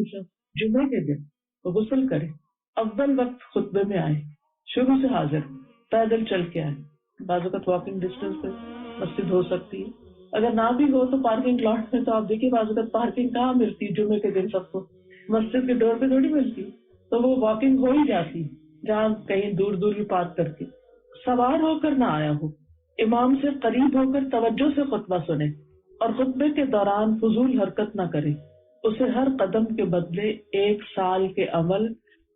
پوچھا جمعے کے دن غسل کرے، اول وقت خطبے میں آئے، شروع سے حاضر، پیدل چل کے آئے، بعض اوقات واکنگ ڈسٹینس پہ مسجد ہو سکتی ہے، اگر نہ بھی ہو تو پارکنگ لاٹ میں تو آپ دیکھیے بعض اوقات پارکنگ کہاں ملتی ہے جمعے کے دن سب کو، مسجد کے ڈور پہ تھوڑی ملتی، تو وہ واکنگ ہو ہی جاتی جہاں کہیں دور دور بھی پارک کر کے۔ سوار ہو کر نہ آیا ہو، امام سے قریب ہو کر توجہ سے خطبہ سنے اور خطبے کے دوران فضول حرکت نہ کرے، اسے ہر قدم کے بدلے 1 سال کے عمل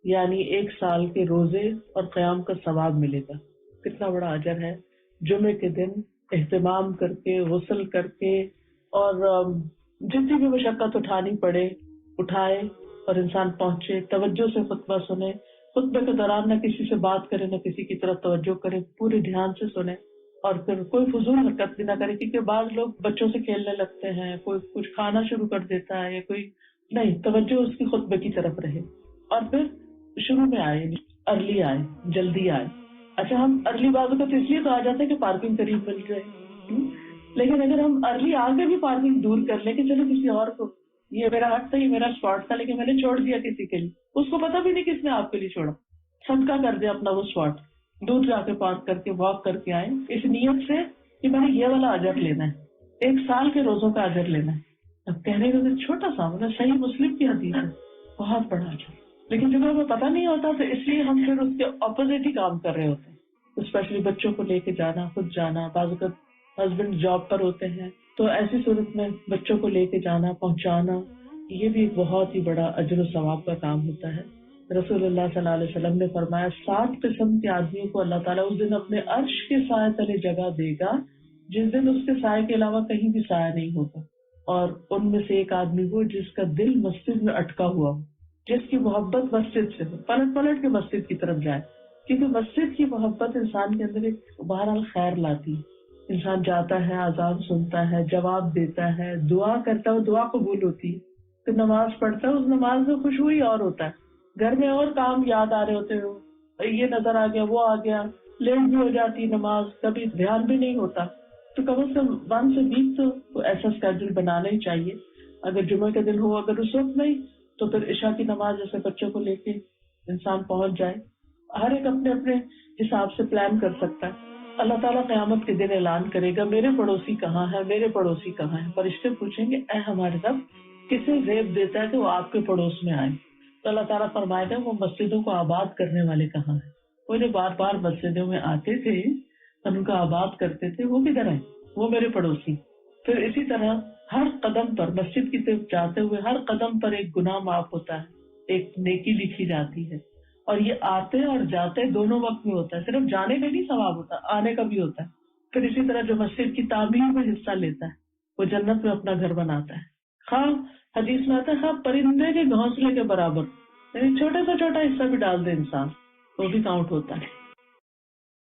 یعنی 1 سال کے روزے اور قیام کا ثواب ملے گا۔ کتنا بڑا اجر ہے جمعے کے دن اہتمام کر کے غسل کر کے، اور جتنی بھی مشقت اٹھانی پڑے اٹھائے اور انسان پہنچے، توجہ سے خطبہ سنے، خطبے کے دوران نہ کسی سے بات کرے نہ کسی کی طرف توجہ کرے، پورے دھیان سے سنے، اور پھر کوئی فضول حرکت بھی نہ کرے، کیونکہ بعض لوگ بچوں سے کھیلنے لگتے ہیں، کوئی کچھ کھانا شروع کر دیتا ہے، یا کوئی نہیں، توجہ اس کی خطبے کی طرف رہے، اور پھر شروع میں آئے، ارلی آئے، جلدی آئے۔ اچھا ہم ارلی بازو کا تو اس لیے تو آ جاتے ہیں کہ پارکنگ قریب مل جائے، لیکن اگر ہم ارلی آ کے بھی پارکنگ دور کر لیں کہ چلو کسی اور کو، یہ میرا حق تھا، یہ میرا اسپاٹ تھا، لیکن میں نے چھوڑ دیا کسی کے لیے، اس کو پتا بھی نہیں کس نے آپ کے لیے چھوڑا، صدقہ کر دیا اپنا وہ اسپاٹ، دور جا کے پارک کر کے واک کر کے آئے اس نیت سے کہ میں نے یہ والا اجر لینا ہے، 1 سال کے روزوں کا اجر لینا ہے۔ اب کہنے کا چھوٹا سا مطلب صحیح مسلم کی حدیث ہے، بہت بڑا اجر، لیکن جب ہمیں پتہ نہیں ہوتا تو اس لیے ہم پھر اس کے اپوزٹ ہی کام کر رہے ہوتے ہیں، اسپیشلی بچوں کو لے کے جانا، خود جانا، بعض اوقات ہسبینڈ جاب پر ہوتے ہیں تو ایسی صورت میں بچوں کو لے کے جانا، پہنچانا، یہ بھی ایک بہت ہی بڑا اجر و ثواب کا کام ہوتا ہے۔ رسول اللہ صلی اللہ علیہ وسلم نے فرمایا 7 قسم کے آدمیوں کو اللہ تعالیٰ اس دن اپنے عرش کے سائے تلے جگہ دے گا جس دن اس کے سائے کے علاوہ کہیں بھی سایہ نہیں ہوگا، اور ان میں سے ایک آدمی وہ جس کا دل مسجد میں اٹکا ہوا ہو، جس کی محبت مسجد سے ہو، پلٹ پلٹ کے مسجد کی طرف جائے، کیونکہ مسجد کی محبت انسان کے اندر ایک بہرحال خیر لاتی ہے، انسان جاتا ہے، اذان سنتا ہے، جواب دیتا ہے، دعا کرتا ہے، دعا قبول ہوتی ہے، پھر نماز پڑھتا ہے، اس نماز میں خوشبو اور ہوتا ہے، گھر میں اور کام یاد آ رہے ہوتے ہو، یہ نظر آ گیا، وہ آ گیا، لیٹ بھی ہو جاتی نماز، کبھی دھیان بھی نہیں ہوتا، تو کم از کم 1 سے 20 تو ایسا اسکیڈول بنانا ہی چاہیے، اگر جمعہ کے دن ہو، اگر اس وقت نہیں تو پھر عشاء کی نماز جیسے بچوں کو لے کے انسان پہنچ جائے، ہر ایک اپنے اپنے حساب سے پلان کر سکتا ہے۔ اللہ تعالیٰ قیامت کے دن اعلان کرے گا میرے پڑوسی کہاں ہے، میرے پڑوسی کہاں ہے، فرشتے پوچھیں گے اے ہمارے رب کسے زیب دیتا ہے کہ وہ آپ کے پڑوس میں آئے، تو اللہ تعالیٰ فرمائے گا وہ مسجدوں کو آباد کرنے والے کہاں ہیں، وہ جو بار بار مسجدوں میں آتے تھے اور ان کا آباد کرتے تھے وہ کدھر ہیں، وہ میرے پڑوسی۔ پھر اسی طرح ہر قدم پر مسجد کی طرف جاتے ہوئے ہر قدم پر ایک گناہ معاف ہوتا ہے، ایک نیکی لکھی جاتی ہے، اور یہ آتے اور جاتے دونوں وقت میں ہوتا ہے، صرف جانے کا نہیں ثواب ہوتا، آنے کا بھی ہوتا ہے۔ پھر اسی طرح جو مسجد کی تعمیر میں حصہ لیتا ہے وہ جنت میں اپنا گھر بناتا ہے، خواہ حدیث میں آتا ہے خواہ پرندے کے گھونسلے کے برابر، یعنی چھوٹے سے چھوٹا حصہ بھی ڈال دے انسان وہ بھی کاؤنٹ ہوتا ہے۔